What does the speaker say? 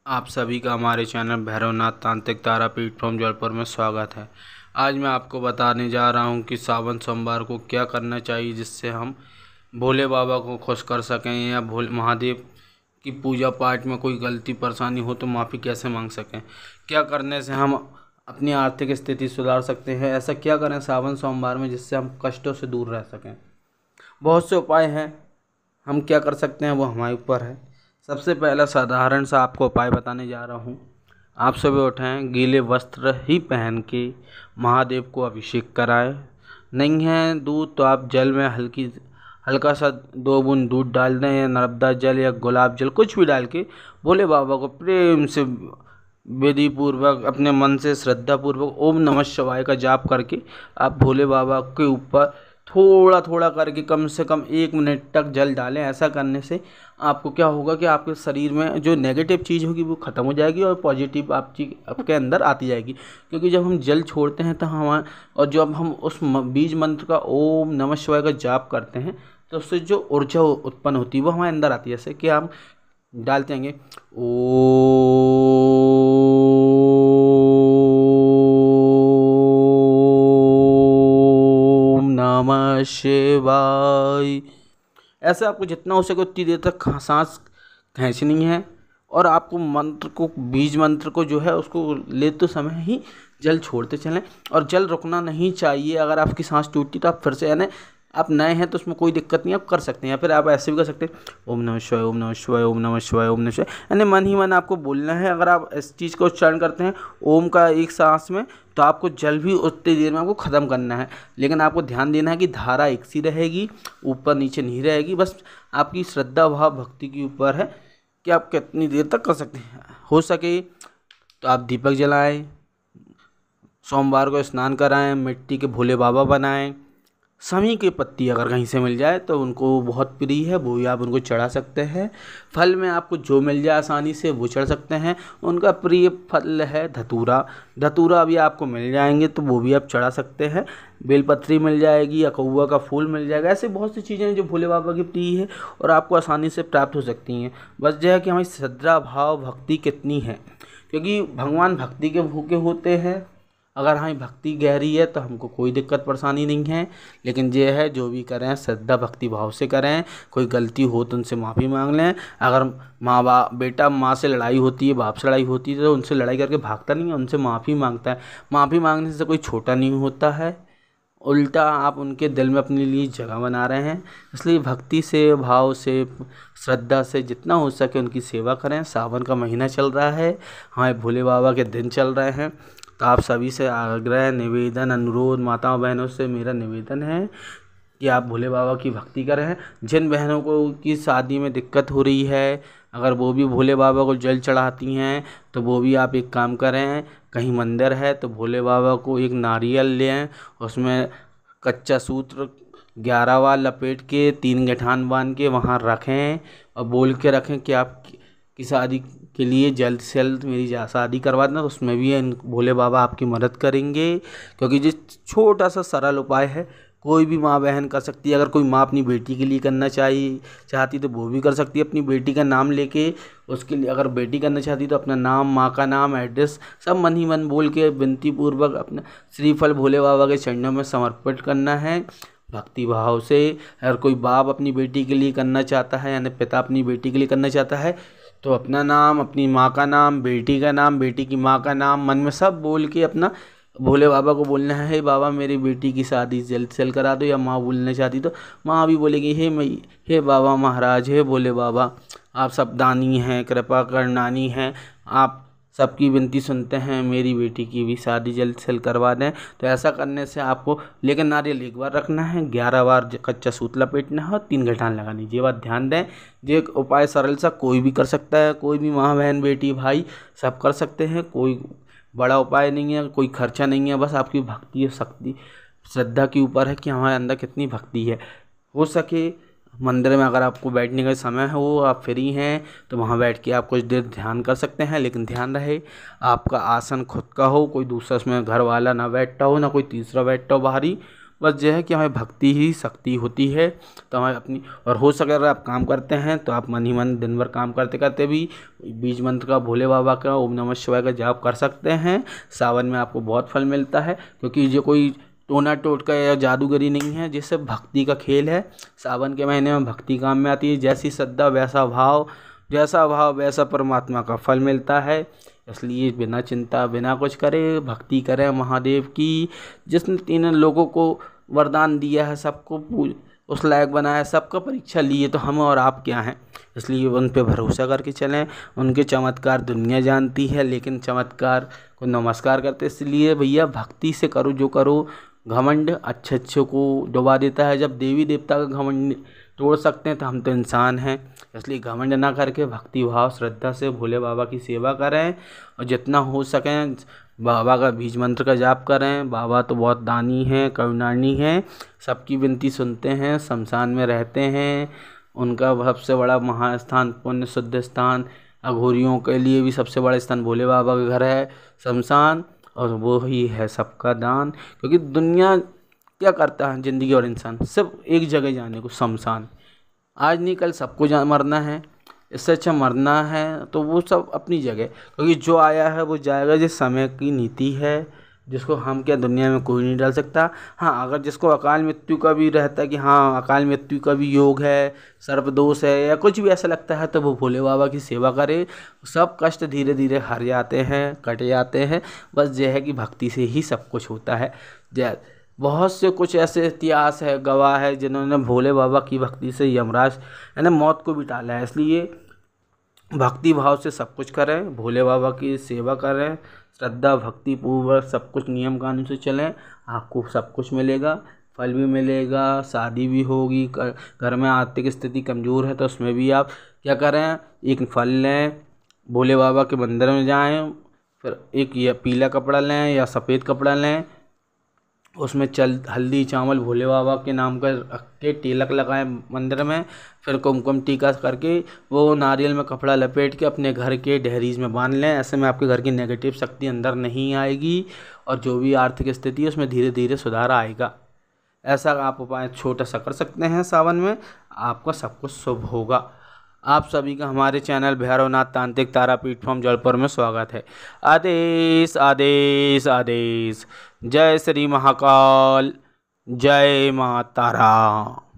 आप सभी का हमारे चैनल भैरवनाथ तांत्रिक तारापीठ फ्रॉम जबलपुर में स्वागत है। आज मैं आपको बताने जा रहा हूं कि सावन सोमवार को क्या करना चाहिए जिससे हम भोले बाबा को खुश कर सकें या भोले महादेव की पूजा पाठ में कोई गलती परेशानी हो तो माफ़ी कैसे मांग सकें। क्या करने से हम अपनी आर्थिक स्थिति सुधार सकते हैं, ऐसा क्या करें सावन सोमवार में जिससे हम कष्टों से दूर रह सकें। बहुत से उपाय हैं, हम क्या कर सकते हैं वो हमारे ऊपर है। सबसे पहला साधारण सा आपको उपाय बताने जा रहा हूँ। आप सुबह उठें, गीले वस्त्र ही पहन के महादेव को अभिषेक कराएं। नहीं है दूध तो आप जल में हल्का सा 2 बूंद दूध डाल दें या नर्मदा जल या गुलाब जल कुछ भी डाल के भोले बाबा को प्रेम से विधि पूर्वक अपने मन से श्रद्धा पूर्वक ओम नमः शिवाय का जाप करके आप भोले बाबा के ऊपर थोड़ा थोड़ा करके कम से कम 1 मिनट तक जल डालें। ऐसा करने से आपको क्या होगा कि आपके शरीर में जो नेगेटिव चीज़ होगी वो ख़त्म हो जाएगी और पॉजिटिव आपके अंदर आती जाएगी। क्योंकि जब हम जल छोड़ते हैं तो और जब हम उस बीज मंत्र का ओम नमः शिवाय का जाप करते हैं तो उससे जो ऊर्जा उत्पन्न होती है वो हमारे अंदर आती है। जैसे कि हम डालते हैं ओम नमः शिवाय। ऐसे आपको जितना हो सके उतनी देर तक सांस खींचनी है और आपको मंत्र को बीज मंत्र को जो है उसको लेते समय ही जल छोड़ते चलें और जल रुकना नहीं चाहिए। अगर आपकी सांस टूटती तो आप फिर से यानी आप नए हैं तो उसमें कोई दिक्कत नहीं, आप कर सकते हैं। या फिर आप ऐसे भी कर सकते हैं ओम नमः शिवाय ओम नमः शिवाय ओम नमः शिवाय ओम नमः शिवाय, यानी मन ही मन आपको बोलना है। अगर आप इस चीज़ का उच्चारण करते हैं ओम का एक सांस में तो आपको जल भी उतनी देर में आपको ख़त्म करना है। लेकिन आपको ध्यान देना है कि धारा एक सी रहेगी, ऊपर नीचे नहीं रहेगी। बस आपकी श्रद्धा भाव भक्ति के ऊपर है कि आप कितनी देर तक कर सकते हैं। हो सके तो आप दीपक जलाएं, सोमवार को स्नान कराएं, मिट्टी के भोले बाबा बनाएं। समी की पत्ती अगर कहीं से मिल जाए तो उनको बहुत प्रिय है, वो भी आप उनको चढ़ा सकते हैं। फल में आपको जो मिल जाए आसानी से वो चढ़ सकते हैं। उनका प्रिय फल है धतूरा, धतूरा भी आपको मिल जाएंगे तो वो भी आप चढ़ा सकते हैं। बेलपत्री मिल जाएगी, अकौवा का फूल मिल जाएगा। ऐसे बहुत सी चीज़ें हैं जो भोले बाबा की प्रिय है और आपको आसानी से प्राप्त हो सकती हैं। बस यह है कि हमारी श्रद्धा भाव भक्ति कितनी है, क्योंकि भगवान भक्ति के भूखे होते हैं। अगर हमारी भक्ति गहरी है तो हमको कोई दिक्कत परेशानी नहीं है। लेकिन ये है जो भी करें श्रद्धा भक्ति भाव से करें। कोई गलती हो तो उनसे माफ़ी मांग लें। अगर माँ बाप बेटा माँ से लड़ाई होती है, बाप से लड़ाई होती है तो उनसे लड़ाई करके भागता नहीं है, उनसे माफ़ी मांगता है। माफ़ी मांगने से कोई छोटा नहीं होता है, उल्टा आप उनके दिल में अपने लिए जगह बना रहे हैं। इसलिए भक्ति से भाव से श्रद्धा से जितना हो सके उनकी सेवा करें। सावन का महीना चल रहा है, हमारे भोले बाबा के दिन चल रहे हैं, तो आप सभी से आग्रह निवेदन अनुरोध माताओं बहनों से मेरा निवेदन है कि आप भोले बाबा की भक्ति करें। जिन बहनों को की शादी में दिक्कत हो रही है, अगर वो भी भोले बाबा को जल चढ़ाती हैं तो वो भी आप एक काम करें, कहीं मंदिर है तो भोले बाबा को एक नारियल लें, उसमें कच्चा सूत्र 11 बार लपेट के 3 गठान बांध के वहाँ रखें और बोल के रखें कि आप की शादी के लिए जल्द से जल्द मेरी शादी करवा देना। तो उसमें भी भोले बाबा आपकी मदद करेंगे, क्योंकि जिस छोटा सा सरल उपाय है कोई भी माँ बहन कर सकती है। अगर कोई माँ अपनी बेटी के लिए करना चाहती तो वो भी कर सकती है। अपनी बेटी का नाम लेके उसके लिए, अगर बेटी करना चाहती तो अपना नाम, माँ का नाम, एड्रेस सब मन ही मन बोल के विनती पूर्वक अपना श्रीफल भोले बाबा के चरणों में समर्पित करना है भक्ति भाव से। अगर कोई बाप अपनी बेटी के लिए करना चाहता है यानी पिता अपनी बेटी के लिए करना चाहता है तो अपना नाम, अपनी माँ का नाम, बेटी का नाम, बेटी की माँ का नाम मन में सब बोल के अपना भोले बाबा को बोलना है, हे बाबा मेरी बेटी की शादी जल्द से जल्द करा दो। या माँ बोलना चाहती तो माँ भी बोलेगी हे बाबा महाराज, हे भोले बाबा आप सब दानी हैं, कृपा करनानी हैं, आप सबकी विनती सुनते हैं, मेरी बेटी की भी शादी जल्द से जल्द करवा दें। तो ऐसा करने से आपको, लेकिन नारियल एक बार रखना है, 11 बार कच्चा सूत लपेटना है और 3 गठान लगानी। ये बात ध्यान दें। ये उपाय सरल सा कोई भी कर सकता है, कोई भी माँ बहन बेटी भाई सब कर सकते हैं। कोई बड़ा उपाय नहीं है, कोई खर्चा नहीं है, बस आपकी भक्ति और शक्ति श्रद्धा के ऊपर है कि हमारे अंदर कितनी भक्ति है। हो सके मंदिर में अगर आपको बैठने का समय हो, आप फ्री हैं तो वहाँ बैठ के आप कुछ देर ध्यान कर सकते हैं। लेकिन ध्यान रहे आपका आसन खुद का हो, कोई दूसरा उसमें घर वाला ना बैठता हो, ना कोई तीसरा बैठता हो बाहरी। बस यह है कि हमें भक्ति ही शक्ति होती है। तो हमें अपनी, और हो सके अगर आप काम करते हैं तो आप मन ही मन दिन भर काम करते करते भी बीज मंत्र का, भोले बाबा का, ओम नमः शिवाय का जाप कर सकते हैं। सावन में आपको बहुत फल मिलता है, क्योंकि ये कोई टोना टोटका या जादूगरी नहीं है, जिससे भक्ति का खेल है। सावन के महीने में भक्ति काम में आती है। जैसी श्रद्धा वैसा भाव, जैसा भाव वैसा परमात्मा का फल मिलता है। इसलिए बिना चिंता बिना कुछ करे भक्ति करें महादेव की। जिसने 3 लोगों को वरदान दिया है, सबको उस लायक बनाया, सबका परीक्षा लिए, तो हम और आप क्या हैं। इसलिए उन पे भरोसा करके चलें। उनके चमत्कार दुनिया जानती है, लेकिन चमत्कार को नमस्कार करते। इसलिए भैया भक्ति से करो जो करो। घमंड अच्छे को डुबा देता है। जब देवी देवता का घमंड तोड़ सकते हैं तो हम तो इंसान हैं। इसलिए घमंड ना करके भक्ति भाव श्रद्धा से भोले बाबा की सेवा करें, और जितना हो सकें बाबा का बीज मंत्र का जाप करें। बाबा तो बहुत दानी हैं, करुणानी हैं, सबकी विनती सुनते हैं, शमशान में रहते हैं। उनका सबसे बड़ा महास्थान, पुण्य शुद्ध स्थान, अघोरियों के लिए भी सबसे बड़ा स्थान भोले बाबा का घर है शमशान, और वो ही है सबका दान। क्योंकि दुनिया क्या करता है, ज़िंदगी और इंसान सिर्फ एक जगह जाने को, शमशान। आज नहीं कल सबको मरना है। इससे अच्छा मरना है तो वो सब अपनी जगह, क्योंकि जो आया है वो जाएगा। जिस समय की नीति है, जिसको हम क्या दुनिया में कोई नहीं डाल सकता। हाँ, अगर जिसको अकाल मृत्यु का भी रहता है कि हाँ अकाल मृत्यु का भी योग है, सर्पदोष है, या कुछ भी ऐसा लगता है, तो वो भोले बाबा की सेवा करे। सब कष्ट धीरे धीरे हर जाते हैं, कट जाते हैं। बस यह है कि भक्ति से ही सब कुछ होता है। जय। बहुत से कुछ ऐसे इतिहास है, गवाह है, जिन्होंने भोले बाबा की भक्ति से यमराज यानी मौत को भी टाला है। इसलिए भक्ति भाव से सब कुछ करें, भोले बाबा की सेवा करें, श्रद्धा भक्ति पूर्वक सब कुछ नियम कानून से चलें, आपको सब कुछ मिलेगा। फल भी मिलेगा, शादी भी होगी। घर में आर्थिक स्थिति कमज़ोर है तो उसमें भी आप क्या करें, एक फल लें, भोले बाबा के मंदिर में जाएं, फिर एक या पीला कपड़ा लें या सफ़ेद कपड़ा लें, उसमें हल्दी चावल भोले बाबा के नाम का रख के तिलक लगाएं मंदिर में। फिर कुमकुम टीका करके वो नारियल में कपड़ा लपेट के अपने घर के दहलीज में बांध लें। ऐसे में आपके घर की नेगेटिव शक्ति अंदर नहीं आएगी, और जो भी आर्थिक स्थिति है उसमें धीरे धीरे सुधार आएगा। ऐसा आप उपाय छोटा सा कर सकते हैं। सावन में आपका सब कुछ शुभ होगा। आप सभी का हमारे चैनल भैरवनाथ तांत्रिक तारापीठ फॉर्म जबलपुर में स्वागत है। आदेश आदेश आदेश। जय श्री महाकाल, जय माँ तारा।